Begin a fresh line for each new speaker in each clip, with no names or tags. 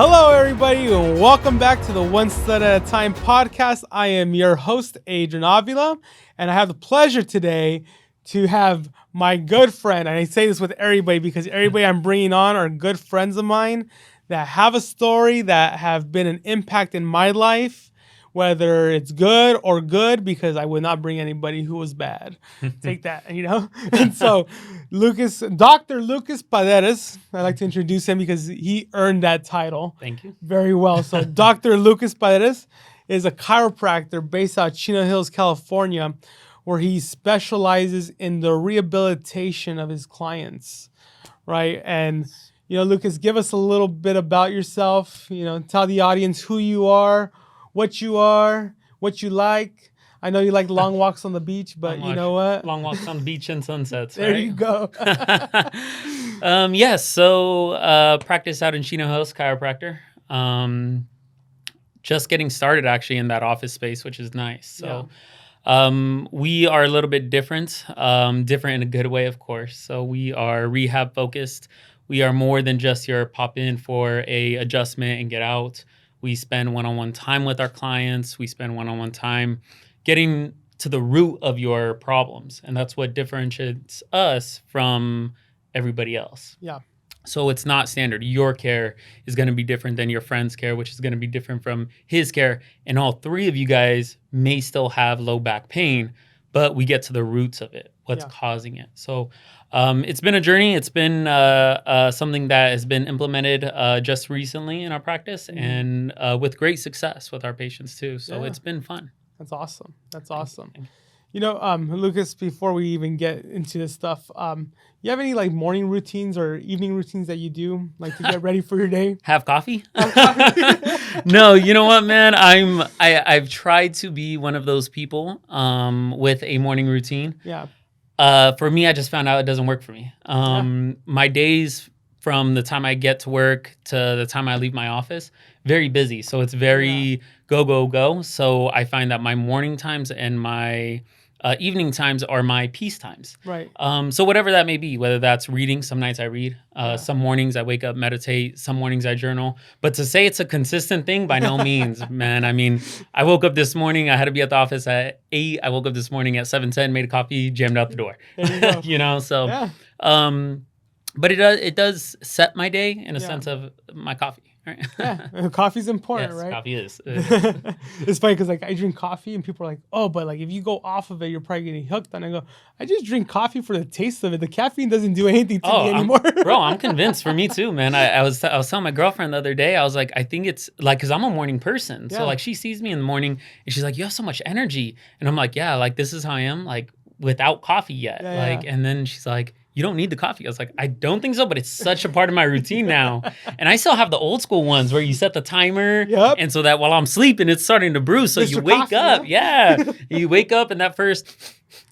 Hello, everybody, and welcome back to the One Stud at a Time podcast. I am your host, Adrian Avila, and I have the pleasure today to have my good friend, and I say this with everybody because everybody I'm bringing on are good friends of mine that have a story that have been an impact in my life, whether it's good or good, because I would not bring anybody who was bad. Take that, And so Dr. Lucas Paredes, I like to introduce him because he earned that title.
Thank you.
Very well. So Dr. Lucas Paredes is a chiropractor based out of Chino Hills, California, where he specializes in the rehabilitation of his clients, right? And, Lucas, give us a little bit about yourself, tell the audience who you are, what you like. I know you like long walks on the beach, but you know what?
Long walks on the beach and sunsets.
There
right?
you go.
Practice out in Chino Hills, chiropractor. Just getting started actually in that office space, which is nice. So we are a little bit different in a good way, of course. So we are rehab focused. We are more than just your pop in for a adjustment and get out. We spend one-on-one time with our clients. We spend one-on-one time getting to the root of your problems. And that's what differentiates us from everybody else.
Yeah.
So it's not standard. Your care is going to be different than your friend's care, which is going to be different from his care. And all three of you guys may still have low back pain, but we get to the roots of it, what's causing it. So it's been a journey. It's been something that has been implemented just recently in our practice and with great success with our patients too. So it's been fun.
That's awesome. Lucas, before we even get into this stuff, you have any like morning routines or evening routines that you do like to get ready for your day?
Have coffee? No, you know what, man? I've tried to be one of those people with a morning routine.
Yeah.
For me, I just found out it doesn't work for me. My days from the time I get to work to the time I leave my office, very busy. So it's very go, go, go. So I find that my morning times and my evening times are my peace times.
Right.
So whatever that may be, whether that's reading, some nights I read, some mornings I wake up, meditate, some mornings I journal. But to say it's a consistent thing, by no means, man. I mean, I woke up this morning, I had to be at the office at 8. I woke up this morning at 7:10, made a coffee, jammed out the door.
There you go.
But it does set my day in a sense of my coffee. Right?
Yeah, coffee's important, right?
Coffee is.
It's funny because like I drink coffee and people are like, oh, but like if you go off of it, you're probably getting hooked. And I go, I just drink coffee for the taste of it. The caffeine doesn't do anything to me anymore.
I'm convinced. For me too, man. I was telling my girlfriend the other day, I was like, I think it's like, because I'm a morning person. So like she sees me in the morning and she's like, you have so much energy. And I'm like, yeah, like this is how I am, like without coffee yet. And then she's like, you don't need the coffee. I was like, I don't think so, but it's such a part of my routine now. And I still have the old school ones where you set the timer.
Yep.
And so that while I'm sleeping, it's starting to brew. So you wake up. You wake up and that first,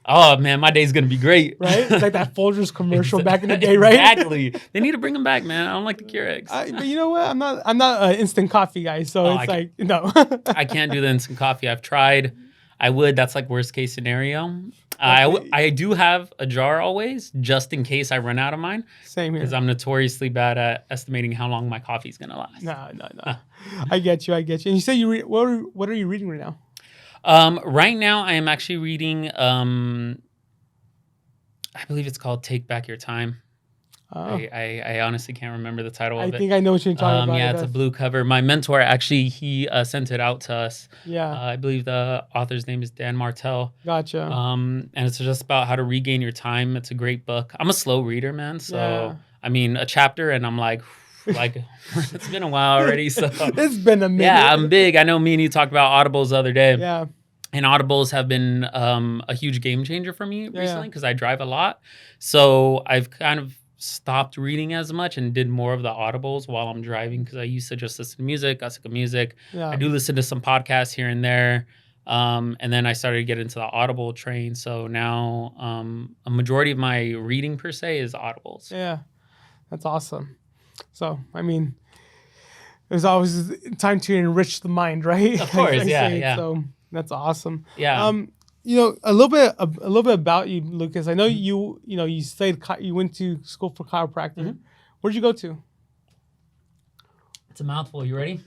oh man, my day's going to be great.
Right? It's like that Folgers commercial back in the day, right?
Exactly. They need to bring them back, man. I don't like the Keurigs.
But you know what? I'm not an instant coffee guy. So no.
I can't do the instant coffee. I've tried. I would. That's like worst case scenario. I do have a jar always, just in case I run out of mine.
Same here.
Because I'm notoriously bad at estimating how long my coffee's going to last.
No. I get you. And you say you read, what are you reading right now?
Right now, I am actually reading, I believe it's called Take Back Your Time. Oh. I honestly can't remember the title of it.
I think I know what you're talking about.
Yeah, it's a blue cover. My mentor, actually, he sent it out to us.
Yeah.
I believe the author's name is Dan Martell.
Gotcha.
And it's just about how to regain your time. It's a great book. I'm a slow reader, man. So, I mean, a chapter and I'm like, it's been a while already. So
it's been a minute.
Yeah, I'm big. I know me and you talked about Audibles the other day.
Yeah.
And Audibles have been a huge game changer for me recently because I drive a lot. So I've kind of stopped reading as much and did more of the audibles while I'm driving because I used to just listen to music. I was sick of music. I do listen to some podcasts here and there. And then I started to get into the Audible train. So now a majority of my reading per se is Audibles.
Yeah, that's awesome. So, I mean, there's always time to enrich the mind, right?
Of course, yeah.
So that's awesome.
Yeah.
A little bit about you, Lucas. I know you went to school for chiropractic. Mm-hmm. Where'd you go to?
It's a mouthful. You ready?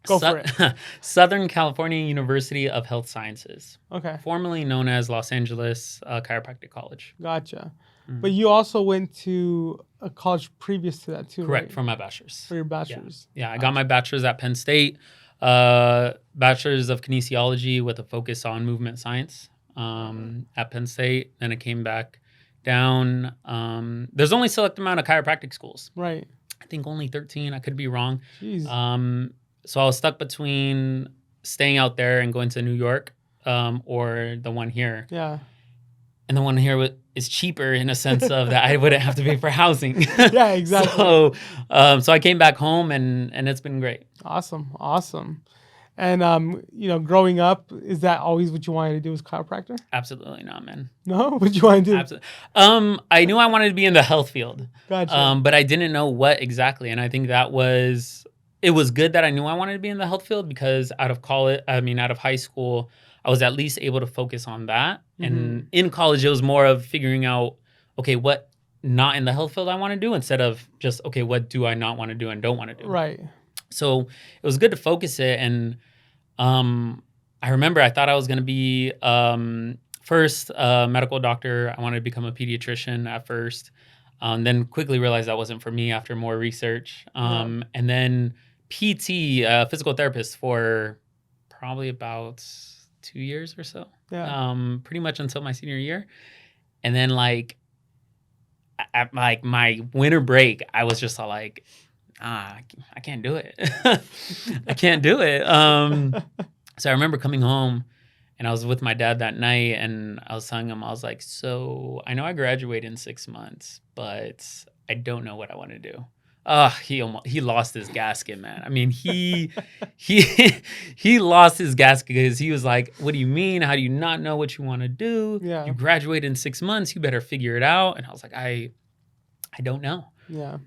Go for it.
Southern California University of Health Sciences,
Okay.
formerly known as Los Angeles Chiropractic College.
Gotcha. But you also went to a college previous to that too,
Correct,
right?
for my bachelor's.
For your bachelor's.
Yeah, I got my bachelor's at Penn State, bachelor's of kinesiology with a focus on movement science at Penn State. Then I came back down. There's only a select amount of chiropractic schools.
Right.
I think only 13. I could be wrong.
Jeez.
So I was stuck between staying out there and going to New York or the one here.
Yeah.
And the one here is cheaper in a sense of that I wouldn't have to pay for housing.
Yeah, exactly.
So I came back home and it's been great.
Awesome. And growing up, is that always what you wanted to do was chiropractor?
Absolutely not, man.
No? What you want to do?
Absolutely. I knew I wanted to be in the health field.
Gotcha.
But I didn't know what exactly. And I think it was good that I knew I wanted to be in the health field because out of high school, I was at least able to focus on that. And in college, it was more of figuring out, okay, what not in the health field I want to do instead of just, okay, what do I not want to do and don't want to do?
Right.
So it was good to focus it. And I remember I thought I was going to be first a medical doctor. I wanted to become a pediatrician at first. Then quickly realized that wasn't for me after more research. And then PT, physical therapist for probably about 2 years or so.
Yeah.
Pretty much until my senior year. And then at my winter break, I was just all like, I can't do it. I can't do it. So I remember coming home and I was with my dad that night and I was telling him, I was like, so I know I graduate in 6 months, but I don't know what I want to do. He lost his gasket, man. I mean, he lost his gasket because he was like, what do you mean? How do you not know what you want to do?
Yeah.
You graduate in 6 months. You better figure it out. And I was like, I don't know.
Yeah.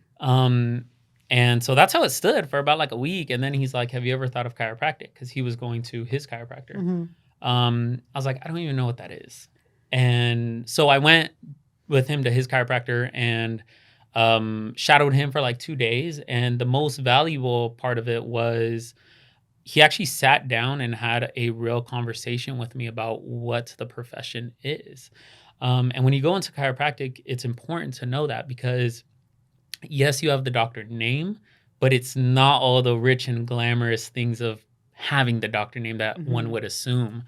And so that's how it stood for about like a week. And then he's like, have you ever thought of chiropractic? Because he was going to his chiropractor. I was like, I don't even know what that is. And so I went with him to his chiropractor and shadowed him for like 2 days. And the most valuable part of it was he actually sat down and had a real conversation with me about what the profession is. And when you go into chiropractic, it's important to know that because yes, you have the doctor name, but it's not all the rich and glamorous things of having the doctor name that one would assume.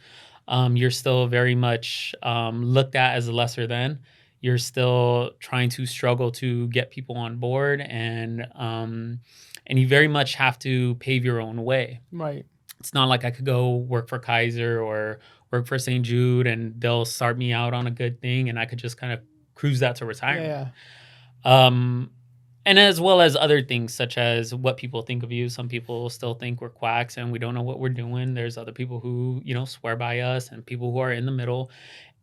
You're still very much looked at as a lesser than. You're still trying to struggle to get people on board, and you very much have to pave your own way.
Right.
It's not like I could go work for Kaiser or work for St. Jude, and they'll start me out on a good thing, and I could just kind of cruise that to retirement.
Yeah.
And as well as other things such as what people think of you. Some people still think we're quacks and we don't know what we're doing. There's other people who, swear by us and people who are in the middle.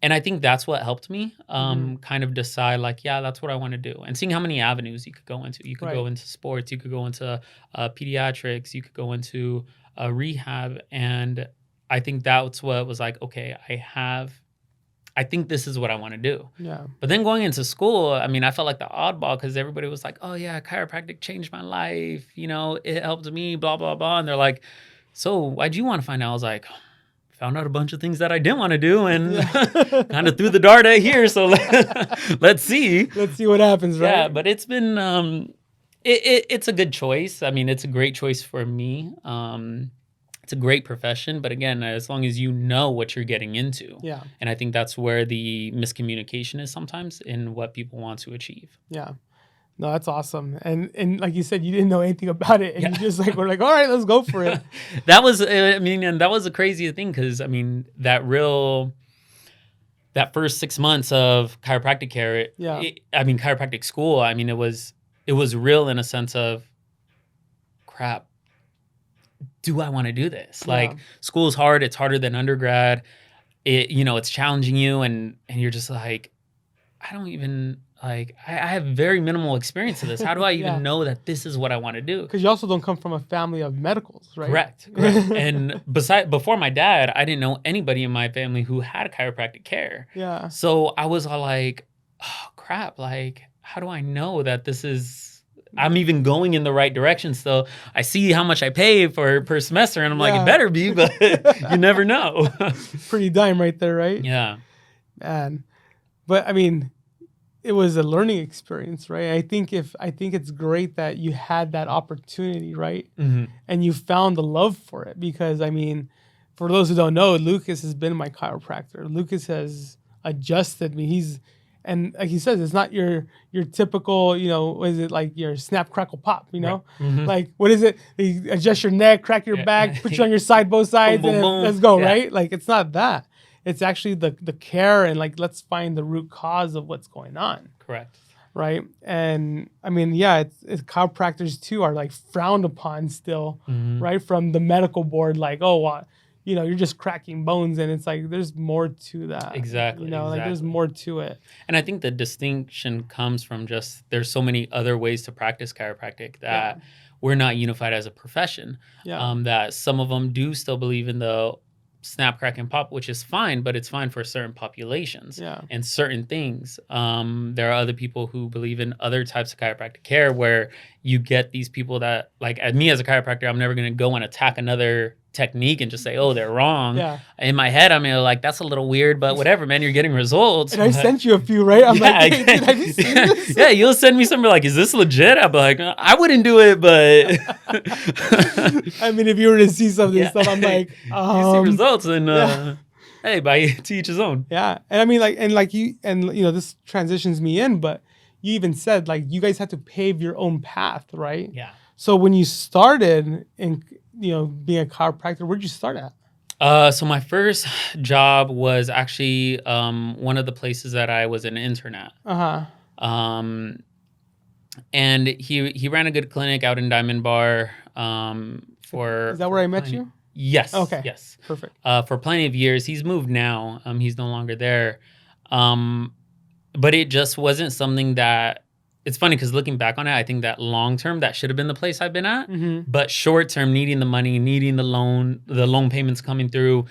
And I think that's what helped me kind of decide like, yeah, that's what I want to do. And seeing how many avenues you could go into. You could go into sports. You could go into pediatrics. You could go into rehab. And I think that's what was like, okay, I think this is what I want to do.
Yeah.
But then going into school, I mean, I felt like the oddball because everybody was like, oh, yeah, chiropractic changed my life. It helped me, blah, blah, blah. And they're like, so why'd you want to find out? I was like, found out a bunch of things that I didn't want to do and kind of threw the dart at here. So let's see.
Let's see what happens, right?
Yeah, but it's been, it's a good choice. I mean, it's a great choice for me. It's a great profession, but again, as long as you know what you're getting into.
Yeah.
And I think that's where the miscommunication is sometimes in what people want to achieve.
Yeah. No, that's awesome. And like you said, you didn't know anything about it. And you just we're like, all right, let's go for it.
That was, and that was a crazy thing because, that first 6 months of chiropractic care, chiropractic school, it was real in a sense of, crap, do I want to do this?
Yeah.
Like school's hard. It's harder than undergrad. It's challenging you and you're just like, I don't even I have very minimal experience of this. How do I even know that this is what I want to do?
Because you also don't come from a family of medicals, right?
Correct. And before my dad, I didn't know anybody in my family who had chiropractic care.
Yeah.
So I was all like, oh crap. Like, how do I know that this is I'm even going in the right direction. So I see how much I pay per semester, and I'm like, it better be, but you never know.
Pretty dime right there, right?
Yeah.
Man, but I mean, it was a learning experience, right? I think it's great that you had that opportunity, right?
Mm-hmm.
And you found the love for it, because I mean, for those who don't know, Lucas has been my chiropractor. Lucas has adjusted me. And like he says, it's not your typical, what is it, like your snap, crackle, pop,
Right. Mm-hmm.
Like, what is it? They adjust your neck, crack your back, put you on your side, both sides,
Boom, boom,
and
boom.
let's go,
Yeah.
right? Like, it's not that. It's actually the care, and like, let's find the root cause of what's going on.
Correct.
Right. And I mean, yeah, it's chiropractors too are like frowned upon still, right? From the medical board, like, oh, you're just cracking bones. And it's like, there's more to that.
Exactly.
Like there's more to it.
And I think the distinction comes from just there's so many other ways to practice chiropractic that we're not unified as a profession.
Yeah.
That some of them do still believe in the snap, crack, and pop, which is fine, but it's fine for certain populations and certain things. There are other people who believe in other types of chiropractic care where you get these people that, like, at me as a chiropractor, I'm never going to go and attack another technique and just say, oh, they're wrong.
Yeah.
In my head, I'm like, that's a little weird, but whatever, man, you're getting results.
And I sent you a few, right? I'm like, hey, dude, have you seen this?
Yeah, you'll send me something like, is this legit? I'll be like, I wouldn't do it, but
I mean, if you were to see some of this stuff, I'm like,
you see results, and hey, to each his own.
Yeah. And I mean, this transitions me in, but you even said, like, you guys had to pave your own path, right?
Yeah.
So when you started in, being a chiropractor, where'd you start at?
So my first job was actually one of the places that I was an intern at. And he ran a good clinic out in Diamond Bar for.
Is that where I met you?
Yes.
Okay.
Yes.
Perfect.
For plenty of years. He's moved now. He's no longer there. But it just wasn't something that. It's funny because looking back on it, I think that long term that should have been the place I've been at. But short term, needing the money, needing the loan payments coming through,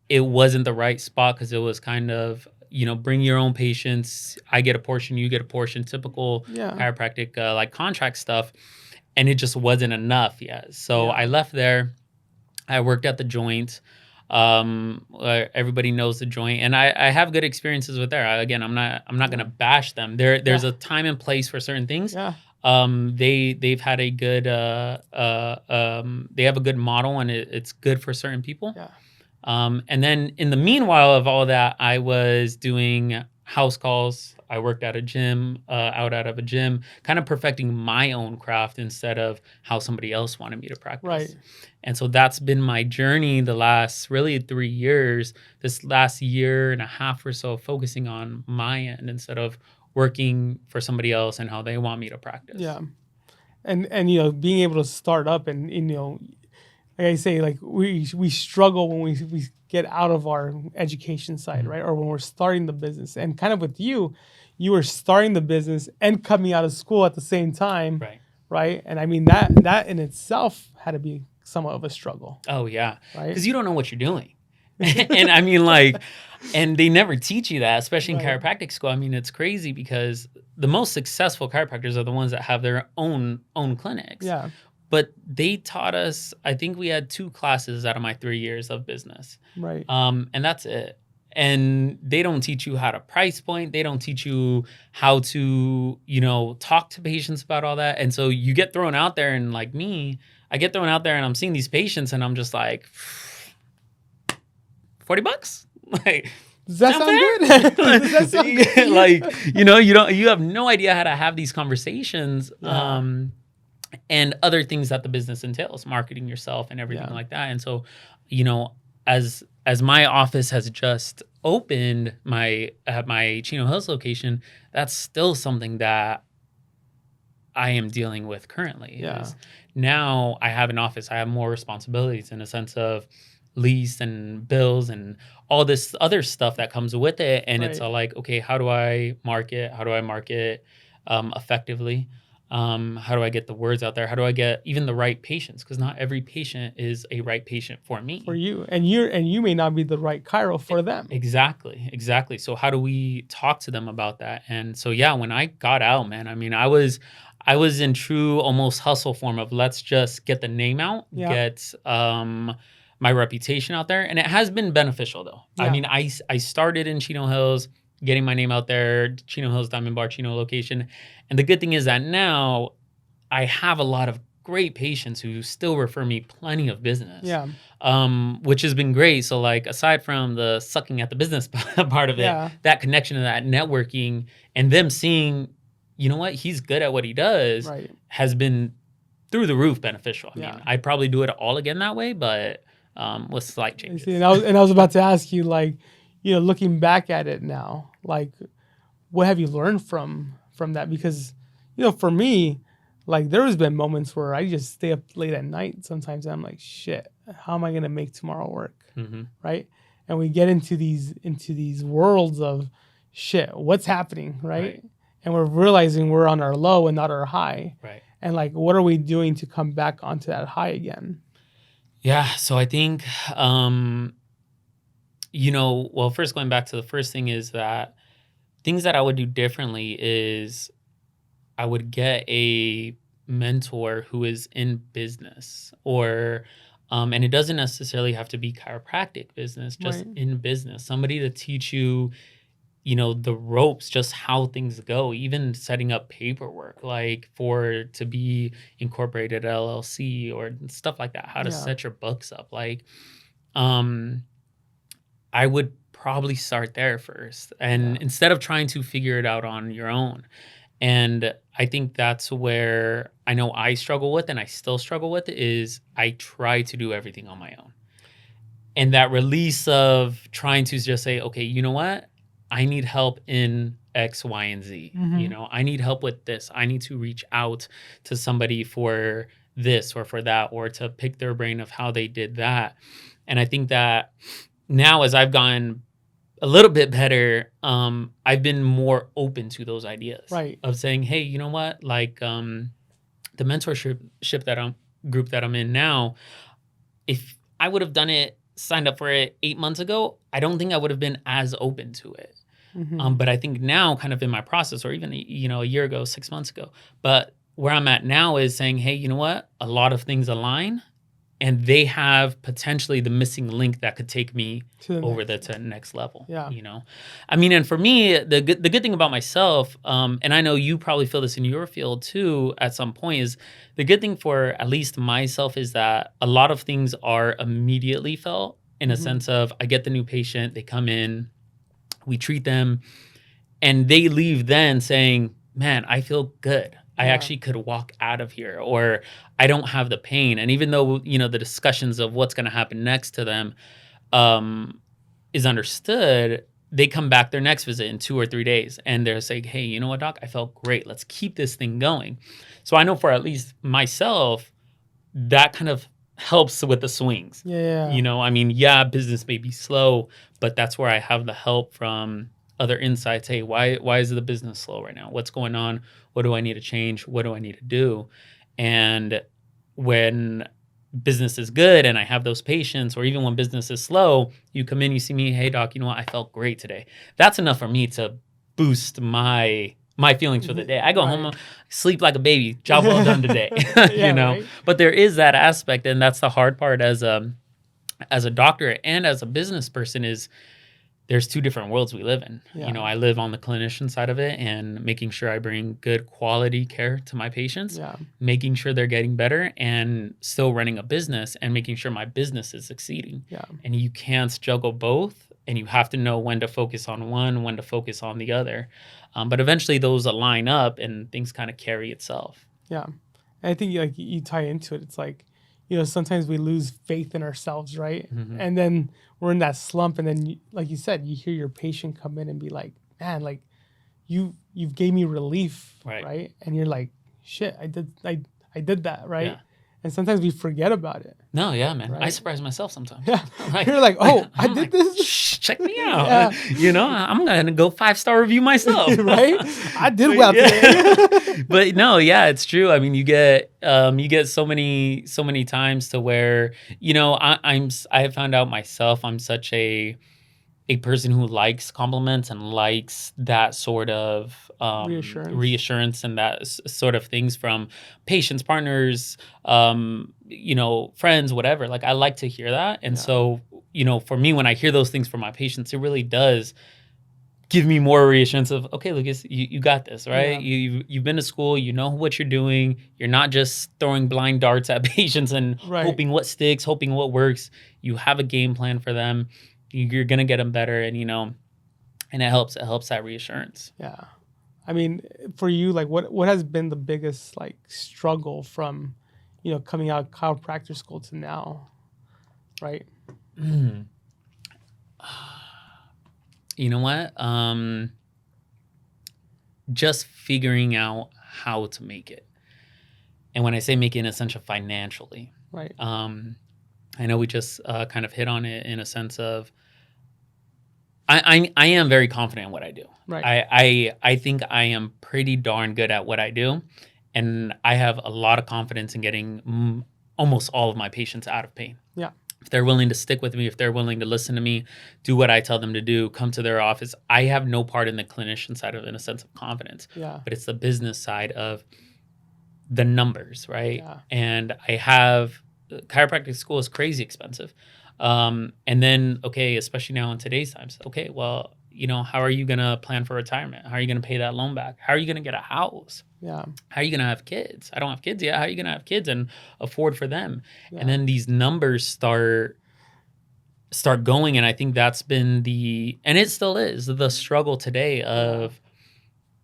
it wasn't the right spot because it was kind of, bring your own patients. I get a portion, you get a portion, typical chiropractic like contract stuff, and it just wasn't enough yet. So I left there. I worked at the Joint. Everybody knows the Joint, and I have good experiences with there. I'm not gonna bash them. There's a time and place for certain things. They've had a good they have a good model, and it's good for certain people. And then in the meanwhile of all that, I was doing house calls. I worked at a gym, out of a gym, kind of perfecting my own craft instead of how somebody else wanted me to practice.
Right.
And so that's been my journey the last really 3 years, this last year and a half or so, focusing on my end instead of working for somebody else and how they want me to practice.
Yeah. And being able to start up and, like I say, like we struggle when we get out of our education side, right? Or when we're starting the business. And kind of with you were starting the business and coming out of school at the same time. Right. And I mean, that in itself had to be somewhat of a struggle.
Oh, yeah.
Right.
Because you don't know what you're doing. And I mean, like, and they never teach you that, especially in chiropractic school. I mean, it's crazy because the most successful chiropractors are the ones that have their own clinics.
Yeah.
But they taught us, I think we had 2 classes out of my 3 years of business.
Right.
And that's it. And they don't teach you how to price point. They don't teach you how to, talk to patients about all that. And so you get thrown out there, and like me, I get thrown out there and I'm seeing these patients and I'm just like, $40? Like,
does that sound good? Does that sound good?
Like, you have no idea how to have these conversations. And other things that the business entails, marketing yourself and everything like that. And so, as my office has just opened at my Chino Hills location, that's still something that I am dealing with currently. Now I have an office, I have more responsibilities in a sense of lease and bills and all this other stuff that comes with it. And it's all like, okay, how do I market? How do I market effectively? How do I get the words out there? How do I get even the right patients? Because not every patient is a right patient for me.
For you. And you may not be the right chiro for them. Exactly.
So how do we talk to them about that? And so, when I got out, man, I mean, I was in true almost hustle form of let's just get the name out, get my reputation out there. And it has been beneficial though. I mean, I started in Chino Hills, getting my name out there, Chino Hills Diamond Bar, Chino location. And the good thing is that now I have a lot of great patients who still refer me plenty of business. Which has been great. So like aside from the sucking at the business part of it, that connection and that networking and them seeing, you know what, he's good at what he does has been through the roof beneficial. I mean, I'd probably do it all again that way, but with slight changes.
See, and I was about to ask you, like, you know, looking back at it now, like, what have you learned from that? Because, you know, for me, like, there has been moments where I just stay up late at night sometimes, and I'm like, shit, how am I gonna make tomorrow work, right? And we get into these worlds of shit, what's happening, right? And we're realizing we're on our low and not our high, and like, what are we doing to come back onto that high again?
Yeah, so I think, you know, well, first going back to the first thing is that things that I would do differently is I would get a mentor who is in business or, and it doesn't necessarily have to be chiropractic business, just in business, somebody to teach you, you know, the ropes, just how things go, even setting up paperwork, like to be incorporated LLC or stuff like that, how to set your books up. Like, I would probably start there first. And instead of trying to figure it out on your own. And I think that's where I know I struggle with, and I still struggle with, is I try to do everything on my own. And that release of trying to just say, okay, you know what? I need help in X, Y, and Z. You know, I need help with this. I need to reach out to somebody for this or for that, or to pick their brain of how they did that. And I think that now as I've gotten a little bit better, I've been more open to those ideas of saying, hey, you know what? Like the mentorship group that I'm in now, if I would have done it, signed up for it 8 months ago, I don't think I would have been as open to it. But I think now, kind of in my process, or even, you know, a year ago, 6 months ago, but where I'm at now is saying, hey, you know what? A lot of things align, and they have potentially the missing link that could take me to the next level. You know, I mean, and for me, the good thing about myself, and I know you probably feel this in your field too at some point, is the good thing for at least myself is that a lot of things are immediately felt in a sense of I get the new patient, they come in, we treat them, and they leave then saying, man, I feel good. I actually could walk out of here, or I don't have the pain. And even though, you know, the discussions of what's going to happen next to them is understood, they come back their next visit in 2 or 3 days and they're saying, hey, you know what, doc, I felt great. Let's keep this thing going. So I know for at least myself, that kind of helps with the swings. You know, I mean, business may be slow, but that's where I have the help from other insights. Hey, why is the business slow right now? What's going on? What do I need to change? What do I need to do? And when business is good and I have those patients, or even when business is slow, you come in, you see me, hey doc, you know what? I felt great today. That's enough for me to boost my feelings for the day. I go home, sleep like a baby. Job well done today. You know? But there is that aspect, and that's the hard part as a doctor and as a business person is there's two different worlds we live in. You know, I live on the clinician side of it and making sure I bring good quality care to my patients, making sure they're getting better, and still running a business and making sure my business is succeeding. And you can't juggle both, and you have to know when to focus on one, when to focus on the other. But eventually those align up and things kind of carry itself.
And I think like you tie into it. It's like, you know, sometimes we lose faith in ourselves, right? And then we're in that slump, and then, like you said, you hear your patient come in and be like, man, like you've gave me relief, right? And you're like, shit, I did that, right? And sometimes we forget about it.
No, man. I surprise myself sometimes.
You're like, oh, I did this.
Check me out. You know, I'm going to go 5-star review myself.
Right? I did well today.
But no, it's true. I mean, you get so many times to where, you know, I have found out myself, I'm such a a person who likes compliments and likes that sort of reassurance and that sort of things from patients, partners, friends, whatever. Like I like to hear that. And so, for me, when I hear those things from my patients, it really does give me more reassurance of, okay, Lucas, you got this, right? Yeah. You've been to school, you know what you're doing. You're not just throwing blind darts at patients and hoping what sticks, hoping what works. You have a game plan for them. You're gonna get them better, and and it helps that reassurance.
Yeah, I mean, for you, like, what has been the biggest like struggle from, coming out of chiropractor school to now, right?
You know what? Just figuring out how to make it, and when I say make it, in a sense of financially,
right?
I know we just kind of hit on it in a sense of I am very confident in what I do.
Right.
I think I am pretty darn good at what I do, and I have a lot of confidence in getting almost all of my patients out of pain.
Yeah.
If they're willing to stick with me, if they're willing to listen to me, do what I tell them to do, come to their office, I have no part in the clinician side of it in a sense of confidence.
Yeah.
But it's the business side of the numbers, right?
Yeah.
And I have chiropractic school is crazy expensive. And then, okay, especially now in today's times, okay, well, how are you going to plan for retirement? How are you going to pay that loan back? How are you going to get a house?
Yeah.
How are you going to have kids? I don't have kids yet. How are you going to have kids and afford for them?
Yeah.
And then these numbers start going. And I think that's been and it still is, the struggle today of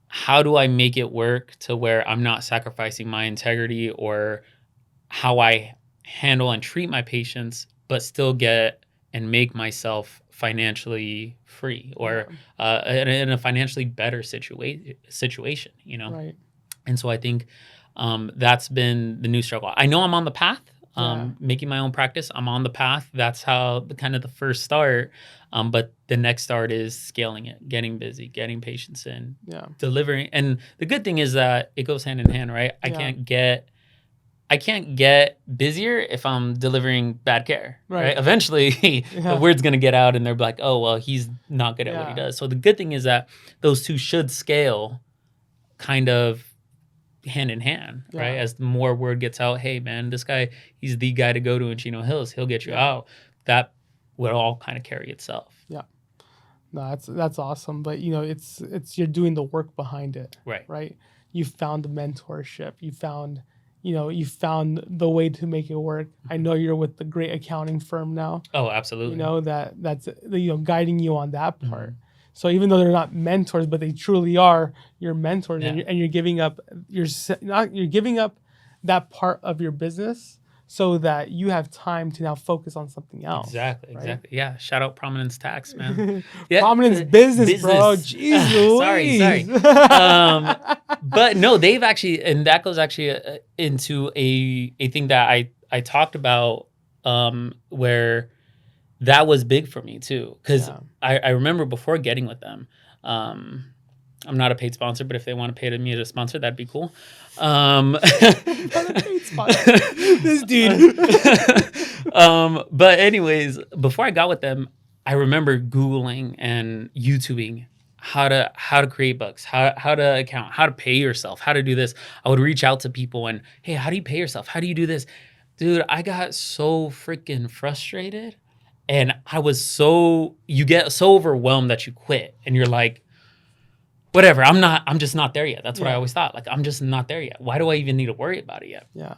how do I make it work to where I'm not sacrificing my integrity or how I handle and treat my patients, but still get and make myself financially free or in a financially better situation,
Right.
And so I think that's been the new struggle. I know I'm on the path, making my own practice. I'm on the path. That's how the first start. But the next start is scaling it, getting busy, getting patients in, delivering. And the good thing is that it goes hand in hand, right? I can't get busier if I'm delivering bad care, right? Eventually, the word's going to get out and they're like, oh, well, he's not good at what he does. So the good thing is that those two should scale kind of hand in hand, right? As the more word gets out, hey, man, this guy, he's the guy to go to in Chino Hills. He'll get you out. That will all kind of carry itself.
Yeah. No, that's awesome. But, it's you're doing the work behind it, right? You found the mentorship. You found the way to make it work. I know you're with the great accounting firm now.
Oh, absolutely.
That's guiding you on that part. Mm-hmm. So even though they're not mentors, but they truly are your mentors, and you're giving up you're giving up that part of your business so that you have time to now focus on something else.
Exactly.
Right?
Yeah. Shout out Prominence Tax, man.
Prominence business, bro. Jeez
Sorry. But no, they've actually, and that goes actually into a thing that I talked about where that was big for me too. Because I remember before getting with them, I'm not a paid sponsor, but if they want to pay me as a sponsor, that'd be cool. Not a paid sponsor. This dude. But anyways, before I got with them, I remember Googling and YouTubing how to create books, how to account, how to pay yourself, how to do this. I would reach out to people and, hey, how do you pay yourself? How do you do this? Dude, I got so freaking frustrated. And you get so overwhelmed that you quit and you're like, whatever, I'm just not there yet. That's what I always thought. Like, I'm just not there yet. Why do I even need to worry about it yet?
Yeah.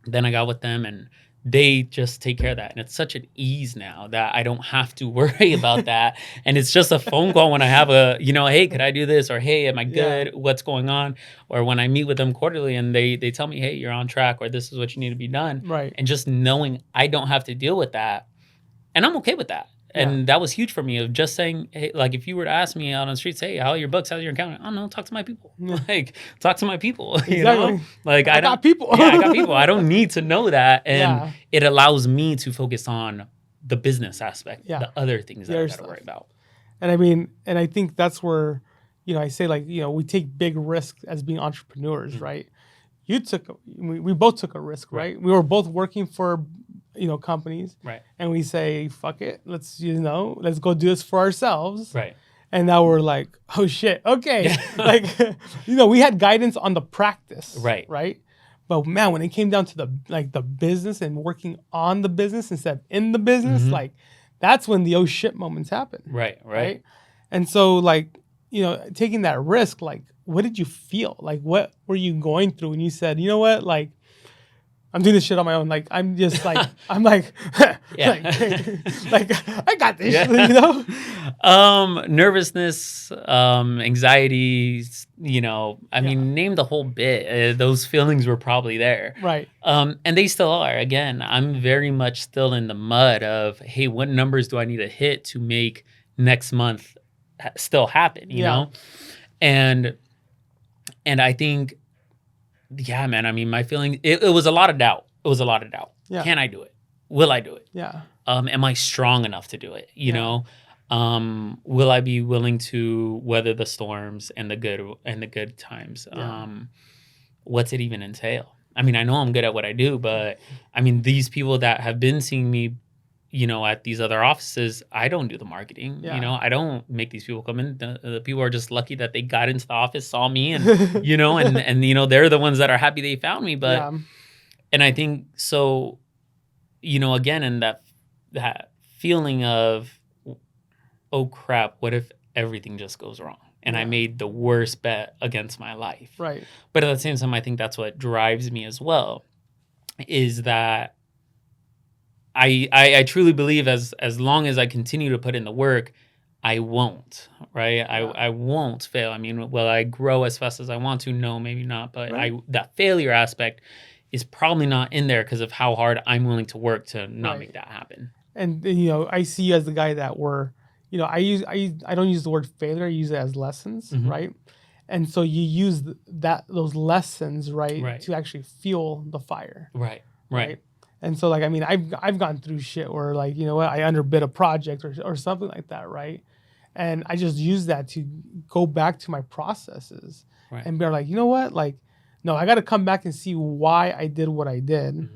Then I got with them and they just take care of that. And it's such an ease now that I don't have to worry about that. And it's just a phone call when I have hey, could I do this? Or, hey, am I good? Yeah. What's going on? Or when I meet with them quarterly and they tell me, hey, you're on track, or this is what you need to be done.
Right.
And just knowing I don't have to deal with that. And I'm okay with that. And that was huge for me, of just saying, hey, like if you were to ask me out on the streets, hey, how are your books? How's your accounting? I don't know, talk to my people. Like, talk to my people.
Exactly.
You know? Like I
got people.
I got people. I don't need to know that. And it allows me to focus on the business aspect, the other things that I got to worry about.
And I think that's where, I say we take big risks as being entrepreneurs, right? We both took a risk, right? We were both working for companies,
Right.
and we say, fuck it, let's go do this for ourselves.
Right.
And now we're like, oh shit, okay. Like, we had guidance on the practice.
Right.
Right. But man, when it came down to the business and working on the business instead of in the business, like that's when the oh shit moments happen.
Right.
And so like, taking that risk, like, what did you feel? Like, what were you going through when you said, you know what, like, I'm doing this shit on my own. Like, I'm just like, I'm like, like, I got this,
Nervousness, anxiety, I mean, name the whole bit. Those feelings were probably there.
Right.
And they still are. Again, I'm very much still in the mud of, hey, what numbers do I need to hit to make next month still happen, you know? And I think, yeah, man, I mean, my feeling, it was a lot of doubt. It was a lot of doubt.
Yeah.
Can I do it? Will I do it?
Yeah.
Am I strong enough to do it? You know? Will I be willing to weather the storms and the good times?
Yeah.
What's it even entail? I mean, I know I'm good at what I do, but I mean, these people that have been seeing me, at these other offices, I don't do the marketing.
Yeah.
I don't make these people come in. The people are just lucky that they got into the office, saw me, and and they're the ones that are happy they found me. But and I think so, again, in that feeling of, oh crap, what if everything just goes wrong and I made the worst bet against my life?
Right.
But at the same time, I think that's what drives me as well, is that I truly believe as long as I continue to put in the work, I won't, right?
Yeah.
I won't fail. I mean, will I grow as fast as I want to? No, maybe not. But
Right.
that failure aspect is probably not in there because of how hard I'm willing to work to not make that happen.
And I see you as the guy that I don't use the word failure, I use it as lessons, right? And so you use those lessons, right, to actually fuel the fire.
Right.
And so, like, I mean, I've gone through shit where, like, I underbid a project or something like that, right? And I just use that to go back to my processes and be like, you know what? Like, no, I got to come back and see why I did what I did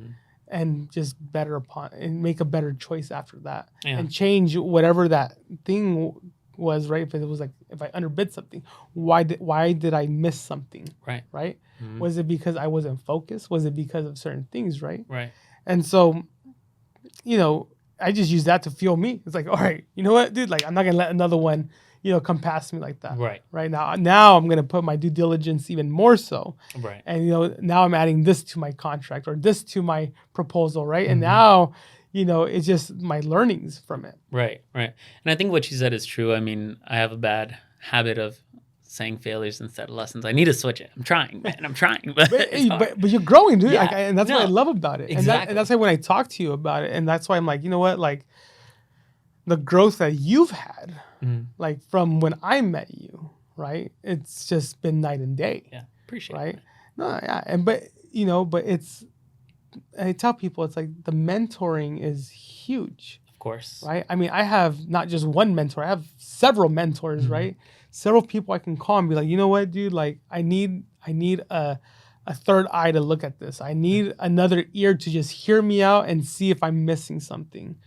and just and make a better choice after that and change whatever that thing was, right? If it was like, if I underbid something, why did I miss something? Right. Was it because I wasn't focused? Was it because of certain things? Right. And so, I just use that to fuel me. It's like, all right, you know what, dude? Like, I'm not gonna let another one, come past me like that. Right now, I'm gonna put my due diligence even more so. And now I'm adding this to my contract or this to my proposal. Right. And now, it's just my learnings from it.
Right. And I think what you said is true. I mean, I have a bad habit of saying failures instead of lessons. I need to switch it. I'm trying, man. I'm trying.
But you're growing, dude.
Yeah.
And that's what I love about it.
Exactly.
And that's why when I talk to you about it, and that's why I'm like, you know what? Like, the growth that you've had, like, from when I met you, right? It's just been night and day.
Yeah. Appreciate
it.
Right?
No, yeah. But it's, I tell people, it's like the mentoring is huge.
Of course.
Right? I mean, I have not just one mentor. I have several mentors, right? Several people I can call and be like, you know what, dude? Like, I need a third eye to look at this. I need another ear to just hear me out and see if I'm missing something.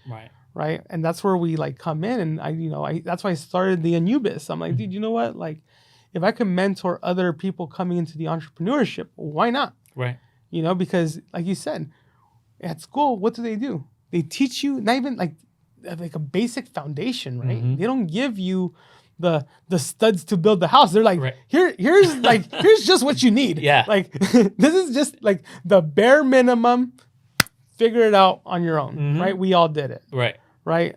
Right. And that's where we like come in. And that's why I started the Anubis. I'm like, dude, you know what? Like, if I can mentor other people coming into the entrepreneurship, why not? Because like you said, at school, what do? They teach you not even like a basic foundation, right? They don't give you the studs to build the house. They're like, here's just what you need. Like, this is just like the bare minimum. Figure it out on your own, right? We all did it. Right.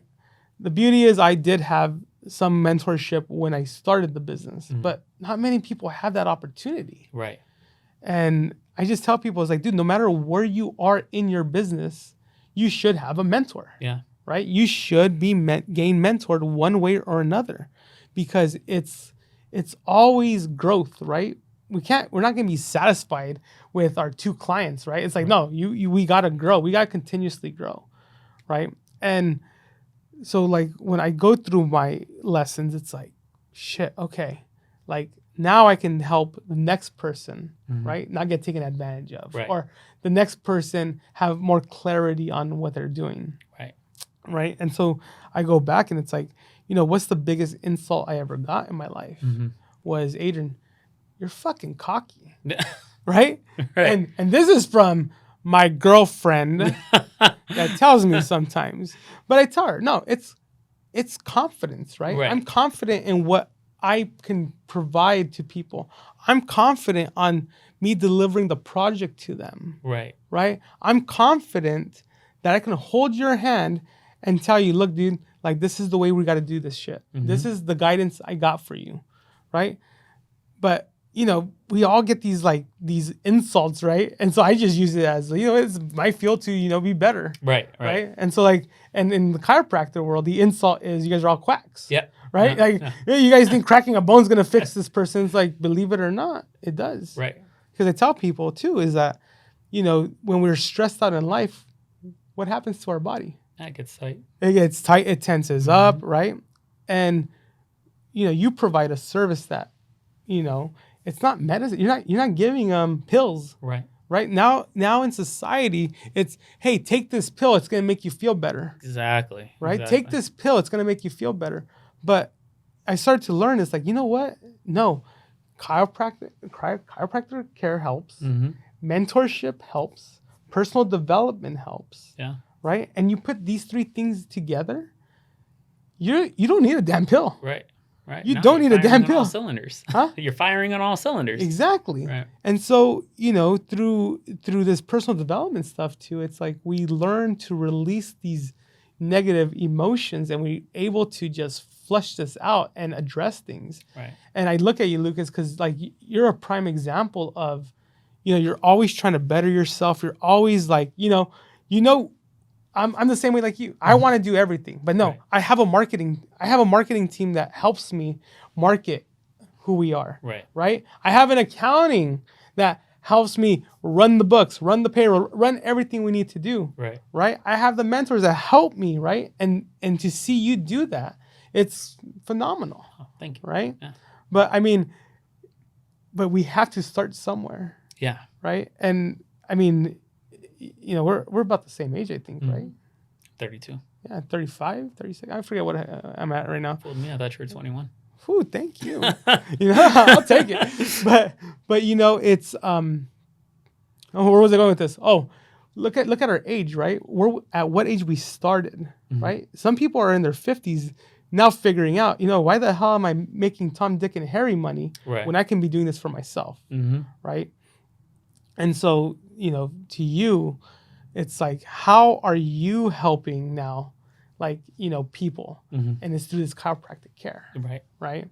The beauty is I did have some mentorship when I started the business, but not many people have that opportunity. And I just tell people, it's like, dude, no matter where you are in your business, you should have a mentor. Right? You should be gain mentored one way or another, because it's always growth, right? We're not going to be satisfied with our 2 clients, right? It's like, no, we got to grow. We got to continuously grow, right? And so, like, when I go through my lessons, it's like, shit, okay. Like, now I can help the next person,
Mhm.
right? Not get taken advantage of,
Right.
or the next person have more clarity on what they're doing,
Right.
right? And so I go back and it's like, what's the biggest insult I ever got in my life
Mhm.
was, Adrian, you're fucking cocky,
Yeah.
right?
Right.
And this is from my girlfriend that tells me sometimes, but I tell her, no, it's confidence, right?
Right.
I'm confident in what I can provide to people. I'm confident on me delivering the project to them,
Right.
right? I'm confident that I can hold your hand and tell you, look, dude, like this is the way we got to do this shit. This is the guidance I got for you, right? But we all get these insults, right? And so I just use it as it's my field to be better,
Right.
right? And so and in the chiropractor world, the insult is you guys are all quacks,
Yeah.
right?
Yeah.
You guys think cracking a bone's gonna fix this person? It's like, believe it or not, it does,
Right.
Because I tell people too is that when we're stressed out in life, what happens to our body?
That gets tight.
It gets tight, it tenses up, right? And you provide a service that it's not medicine. You're not giving them pills.
Right.
Right now in society, it's, hey, take this pill. It's going to make you feel better.
Exactly.
Right.
Exactly.
Take this pill. It's going to make you feel better. But I started to learn, it's like, you know what? No, chiropractic care helps.
Mhm.
Mentorship helps. Personal development helps.
Yeah.
Right. And you put these three things together, you don't need a damn pill.
Right. Right.
You
No,
don't
you're
need a
firing
damn
on
pill.
all cylinders.
Huh?
You're firing on all cylinders.
Exactly.
Right.
And so, through this personal development stuff too, it's like we learn to release these negative emotions and we're able to just flush this out and address things.
Right.
And I look at you, Lucas, because you're a prime example of, you're always trying to better yourself. You're always I'm the same way like you. I want to do everything, but no,
Right.
I have a marketing team that helps me market who we are.
Right.
Right. I have an accounting that helps me run the books, run the payroll, run everything we need to do.
Right.
Right. I have the mentors that help me. Right. And to see you do that, it's phenomenal.
Oh, thank you.
Right.
Yeah.
But we have to start somewhere.
Yeah.
Right. And we're about the same age, I think, right?
32.
Yeah, 35, 36. I forget what I'm at right now.
Fooled me. I thought you were 21.
Whew, thank you. I'll take it. But it's where was I going with this? Oh, look at our age, right? We're at what age we started, right? Some people are in their 50s now figuring out, why the hell am I making Tom, Dick, and Harry money when I can be doing this for myself, right? And so, to you, it's like, how are you helping now, people? And it's through this chiropractic care, right?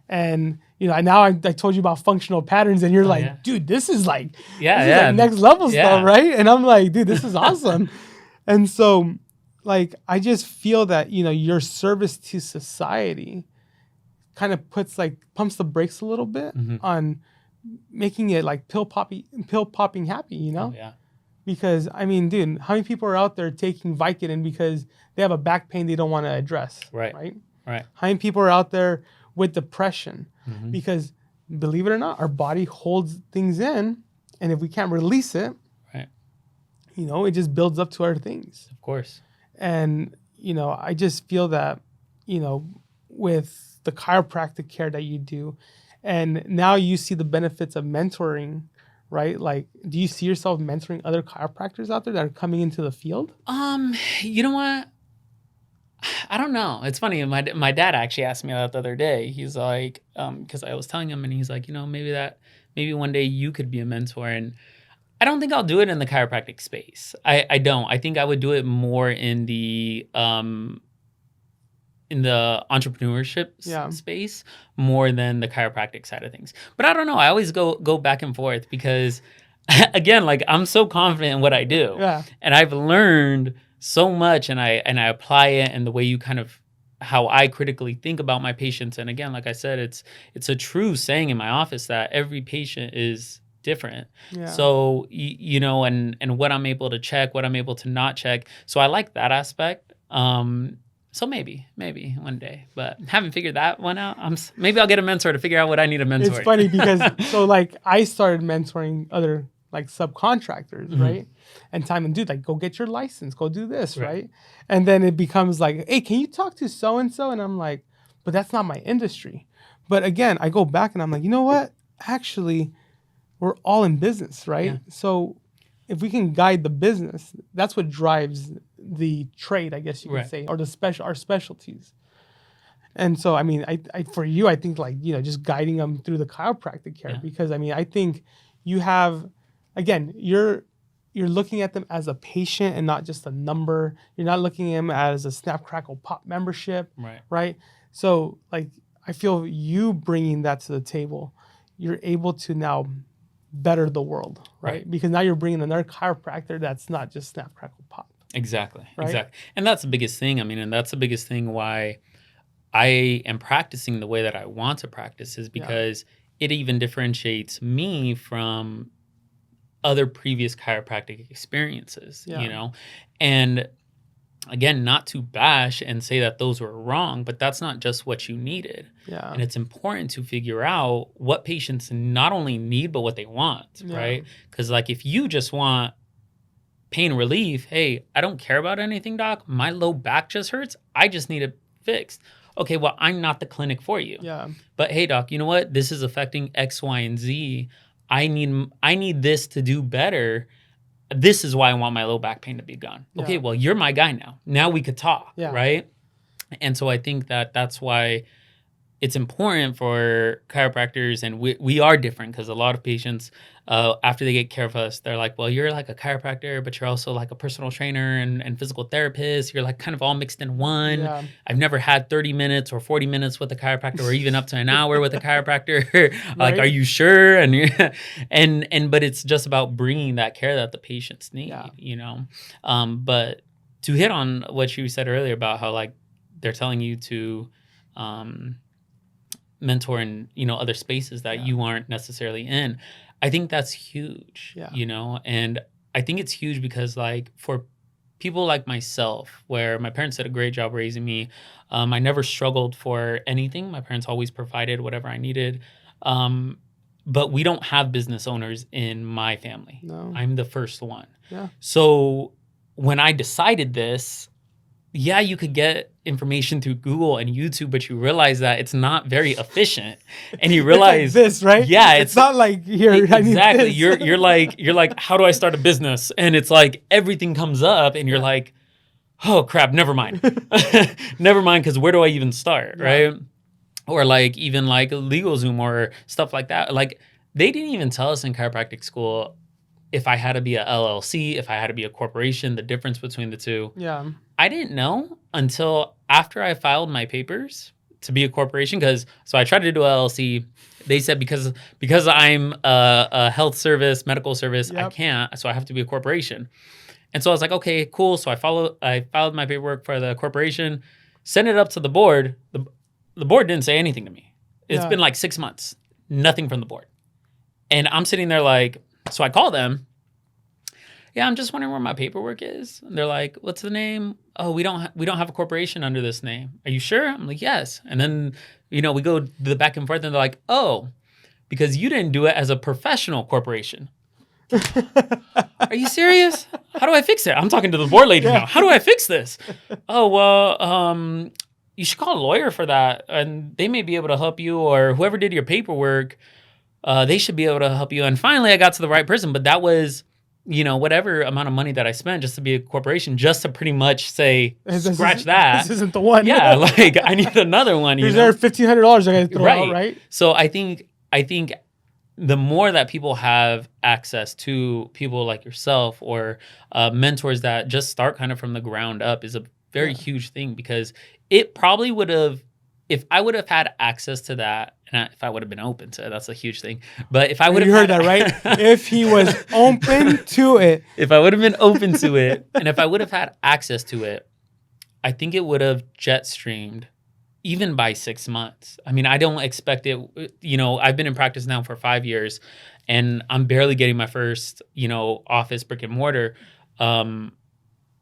And now I told you about functional patterns, and you're dude, this is like next level stuff, right? And I'm like, dude, this is awesome. And so, I just feel that your service to society kind of pumps the brakes a little bit on making it pill popping happy,
Oh, yeah.
Because dude, how many people are out there taking Vicodin because they have a back pain they don't want to address, right? How many people are out there with depression because, believe it or not, our body holds things in, and if we can't release it, it just builds up to other things.
Of course.
And I just feel that with the chiropractic care that you do, and now you see the benefits of mentoring, right? Do you see yourself mentoring other chiropractors out there that are coming into the field?
You know what? I don't know. It's funny. My dad actually asked me that the other day. He's like, because I was telling him, and he's like, maybe one day you could be a mentor. And I don't think I'll do it in the chiropractic space. I don't. I think I would do it more in the entrepreneurship space more than the chiropractic side of things. But I don't know. I always go back and forth because, again, I'm so confident in what I do, and I've learned so much, and I apply it, and the way you kind of how I critically think about my patients. And again, like I said, it's a true saying in my office that every patient is different. So and what I'm able to check, what I'm able to not check. So I like that aspect. So maybe one day, but haven't figured that one out. Maybe I'll get a mentor to figure out what I need a mentor.
It's funny because so like I started mentoring other like subcontractors, right? And time and dude, like go get your license, go do this, right? And then it becomes like, hey, can you talk to so and so? And I'm like, but that's not my industry. But again, I go back and I'm like, you know what? Actually, we're all in business, right?
Yeah.
So if we can guide the business, that's what drives the trade, I guess you could say, or our specialties. And so, I mean, I for you, I think like, you know, just guiding them through the chiropractic care, because I mean, I think you have, again, you're looking at them as a patient and not just a number. You're not looking at them as a Snap Crackle Pop membership, right? So like, I feel you bringing that to the table, you're able to now better the world, right? Because now you're bringing another chiropractor that's not just Snap Crackle Pop.
Exactly. And that's the biggest thing. I mean, and that's the biggest thing why I am practicing the way that I want to practice, is because it even differentiates me from other previous chiropractic experiences, you know? And again, not to bash and say that those were wrong, but that's not just what you needed. And it's important to figure out what patients not only need, but what they want, right? Because like if you just want pain relief, hey, I don't care about anything, doc. My low back just hurts. I just need it fixed. Okay, well, I'm not the clinic for you. But hey, doc, you know what? This is affecting X, Y, and Z. I need this to do better. This is why I want my low back pain to be gone. Okay, well, you're my guy now. Now we could talk, right? And so I think that that's why it's important for chiropractors, and we are different, because a lot of patients, after they get care of us, they're like, well, you're like a chiropractor, but you're also like a personal trainer and physical therapist. You're like kind of all mixed in one. I've never had 30 minutes or 40 minutes with a chiropractor, or even up to an hour with a chiropractor. Like, are you sure? And but it's just about bringing that care that the patients need, you know? But to hit on what you said earlier about how like they're telling you to mentor in, you know, other spaces that you aren't necessarily in, I think that's huge, you know? And I think it's huge because like for people like myself, where my parents did a great job raising me, I never struggled for anything. My parents always provided whatever I needed. But we don't have business owners in my family. I'm the first one. So when I decided this, you could get information through Google and YouTube, but you realize that it's not very efficient. And you realize
it's like this, right?
Yeah,
it's not like here.
Exactly. You're like, how do I start a business? And it's like everything comes up, and you're like, oh crap, never mind, never mind, because where do I even start, right? Or like even like LegalZoom or stuff like that. Like they didn't even tell us in chiropractic school if I had to be a LLC, if I had to be a corporation, the difference between the two. I didn't know until after I filed my papers to be a corporation. So I tried to do a LLC. They said because I'm a health service, medical service, I can't. So I have to be a corporation. And so I was like, okay, cool. So I filed my paperwork for the corporation, sent it up to the board. The board didn't say anything to me. It's been like 6 months, nothing from the board. And I'm sitting there like, so I call them. Yeah, I'm just wondering where my paperwork is. And they're like, what's the name? Oh, we don't have a corporation under this name. Are you sure? I'm like, yes. And then, you know, we go the back and forth, and they're like, oh, because you didn't do it as a professional corporation. Are you serious? How do I fix it? I'm talking to the board lady now. How do I fix this? Oh, well, you should call a lawyer for that, and they may be able to help you, or whoever did your paperwork, they should be able to help you. And finally, I got to the right person, but that was, you know, whatever amount of money that I spent just to be a corporation, just to pretty much say, scratch that.
This isn't the one.
Yeah, like I need another one.
Here's there $1,500 I got to throw out, right?
So I think the more that people have access to people like yourself, or mentors that just start kind of from the ground up, is a very huge thing, because it probably would have, if I would have had access to that, and if I would have been open to it, that's a huge thing. But if I would have...
You heard that, right? If he was open to it.
If I would have been open to it, and if I would have had access to it, I think it would have jet streamed even by 6 months. I mean, I don't expect it. You know, I've been in practice now for 5 years, and I'm barely getting my first, you know, office brick and mortar.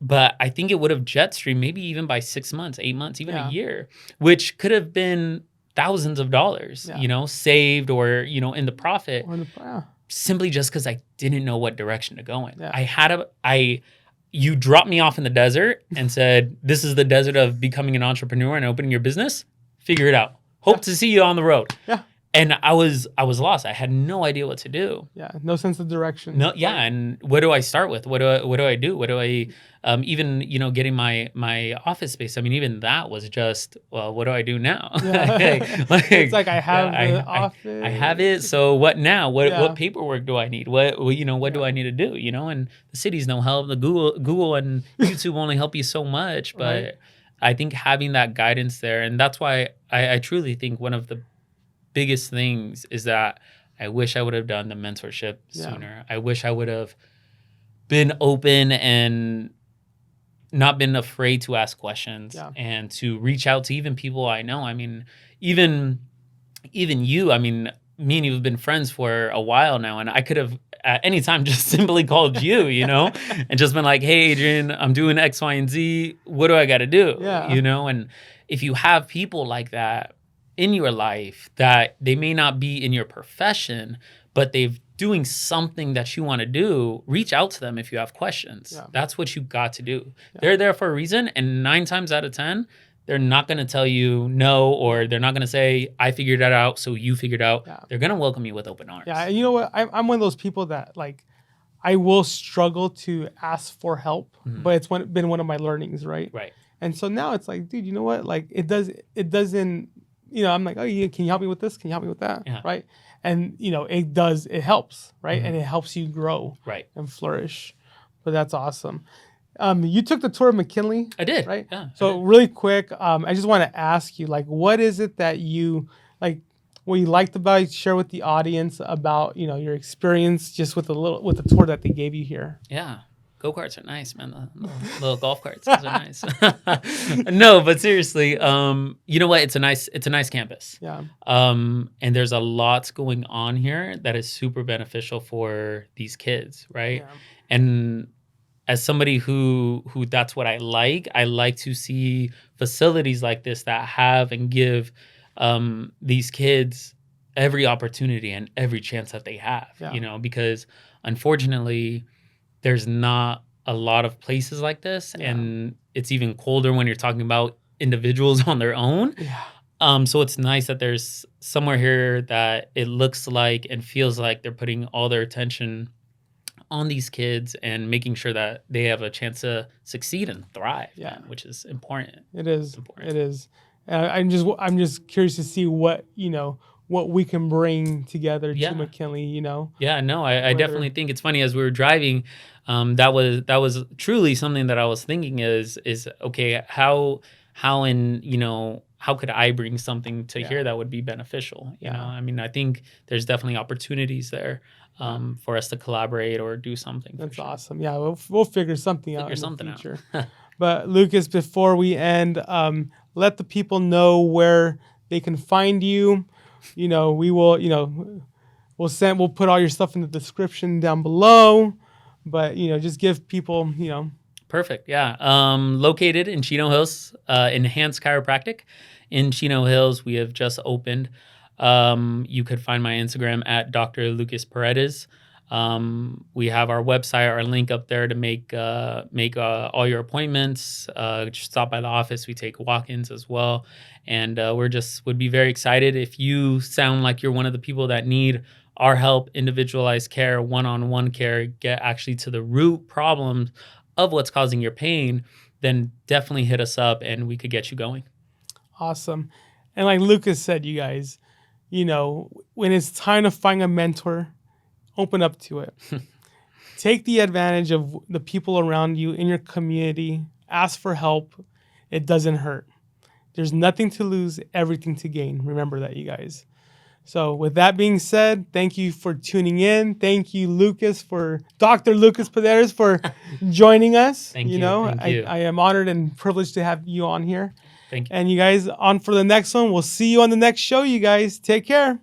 but I think it would have jet streamed maybe even by 6 months, 8 months, even
Yeah.
a year, which could have been thousands of dollars,
Yeah.
you know, saved or, you know, in the profit,
Yeah.
simply just because I didn't know what direction to go in.
Yeah.
You dropped me off in the desert and said, this is the desert of becoming an entrepreneur and opening your business. Figure it out. Hope to see you on the road.
Yeah.
And I was lost. I had no idea what to do.
Yeah. No sense of direction.
No. Yeah. And what do I start with? What do I do? What do I, even, you know, getting my office space. I mean, even that was just, well, what do I do now?
Yeah. It's like I have the office.
I have it. So what now? What
Yeah.
paperwork do I need? What do I need to do? You know, and the city's no help. The Google and YouTube only help you so much. But
Right.
I think having that guidance there, and that's why I truly think one of the biggest things is that I wish I would have done the mentorship sooner. I wish I would have been open and not been afraid to ask questions and to reach out to even people I know. I mean, even you, I mean, me and you have been friends for a while now, and I could have at any time just simply called you, you know, and just been like, hey, Adrian, I'm doing X, Y, and Z. What do I got to do?
Yeah.
You know, and if you have people like that in your life that they may not be in your profession, but they've doing something that you want to do, reach out to them if you have questions.
Yeah.
That's what you got to do. Yeah. They're there for a reason, and 9 times out of 10, they're not going to tell you no, or they're not going to say, I figured that out, so you figured out. Yeah. They're going to welcome you with open arms.
Yeah, and you know what? I'm one of those people that, like, I will struggle to ask for help, but it's been one of my learnings, right?
Right.
And so now it's like, dude, you know what? Like, it doesn't, you know, I'm like, oh, yeah, can you help me with this? Can you help me with that? Yeah. Right. And, you know, it helps, right? And it helps you grow and flourish. But that's awesome. You took the tour of McKinley.
I did.
Right?
Yeah.
So really quick, I just want to ask you, like, what is it that you, like, what you liked about it, share with the audience about, you know, your experience just with the tour that they gave you here?
Yeah. Go-karts are nice, man. The little golf carts, those are nice. No, but seriously, you know what? It's a nice campus.
Yeah.
And there's a lot going on here that is super beneficial for these kids, right? Yeah. And as somebody who that's what I like to see facilities like this that have and give these kids every opportunity and every chance that they have, you know, because unfortunately, there's not a lot of places like this, and it's even colder when you're talking about individuals on their own. Yeah. So it's nice that there's somewhere here that it looks like and feels like they're putting all their attention on these kids and making sure that they have a chance to succeed and thrive, which is important.
It is. It is. And I'm just curious to see what we can bring together to McKinley, you know?
Yeah, no, I definitely think it's funny as we were driving, that was truly something that I was thinking is okay, how could I bring something to here that would be beneficial? You know, I mean, I think there's definitely opportunities there for us to collaborate or do something.
That's awesome. Yeah, we'll figure something out in the future. But Lucas, before we end, let the people know where they can find you. You know, we will, you know, we'll put all your stuff in the description down below, but, you know, just give people, you know.
Perfect. Yeah. Located in Chino Hills, Enhanced Chiropractic in Chino Hills. We have just opened. You could find my Instagram at Dr. Lucas Paredes. We have our website, our link up there to make all your appointments. Just stop by the office. We take walk-ins as well. And would be very excited if you sound like you're one of the people that need our help, individualized care, one-on-one care, get actually to the root problems of what's causing your pain, then definitely hit us up and we could get you going.
Awesome. And like Lucas said, you guys, you know, when it's time to find a mentor, open up to it. Take the advantage of the people around you in your community. Ask for help. It doesn't hurt. There's nothing to lose, everything to gain. Remember that, you guys. So with that being said, thank you for tuning in. Thank you, Dr. Lucas Paredes, for joining us.
Thank you.
I am honored and privileged to have you on here.
Thank you.
And you guys, on for the next one. We'll see you on the next show, you guys. Take care.